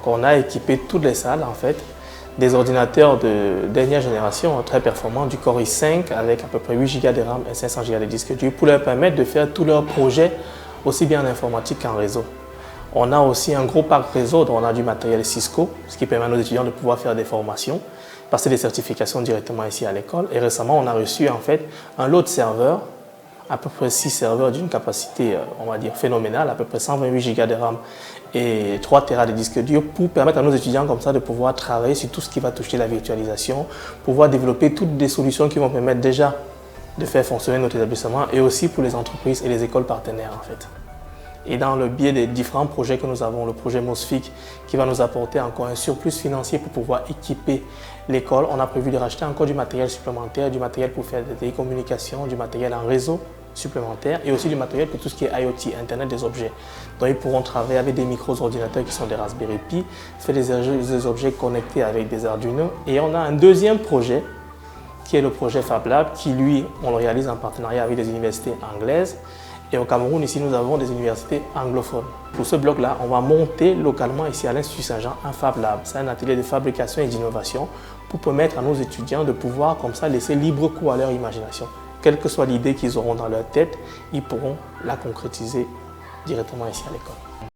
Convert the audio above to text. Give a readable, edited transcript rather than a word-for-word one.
Donc on a équipé toutes les salles en fait des ordinateurs de dernière génération très performants du Core i5 avec à peu près 8 Go de RAM et 500 Go de disque dur pour leur permettre de faire tous leurs projets aussi bien en informatique qu'en réseau. On a aussi un gros parc réseau, dont on a du matériel Cisco, ce qui permet à nos étudiants de pouvoir faire des formations, passer des certifications directement ici à l'école. Et récemment, on a reçu en fait un lot de serveurs, à peu près 6 serveurs d'une capacité, on va dire, phénoménale, à peu près 128 Go de RAM et 3 Tera de disque dur pour permettre à nos étudiants comme ça de pouvoir travailler sur tout ce qui va toucher la virtualisation, pouvoir développer toutes des solutions qui vont permettre déjà de faire fonctionner notre établissement et aussi pour les entreprises et les écoles partenaires en fait. Et dans le biais des différents projets que nous avons, le projet MOSFIC qui va nous apporter encore un surplus financier pour pouvoir équiper l'école, on a prévu de racheter encore du matériel supplémentaire, du matériel pour faire des télécommunications, du matériel en réseau supplémentaire et aussi du matériel pour tout ce qui est IoT, Internet des objets. Donc ils pourront travailler avec des micro-ordinateurs qui sont des Raspberry Pi, faire des objets connectés avec des Arduino. Et on a un deuxième projet qui est le projet Fab Lab qui lui, on le réalise en partenariat avec des universités anglaises. Et au Cameroun, ici, nous avons des universités anglophones. Pour ce bloc-là, on va monter localement ici à l'Institut Saint-Jean un Fab Lab. C'est un atelier de fabrication et d'innovation pour permettre à nos étudiants de pouvoir comme ça laisser libre cours à leur imagination. Quelle que soit l'idée qu'ils auront dans leur tête, ils pourront la concrétiser directement ici à l'école.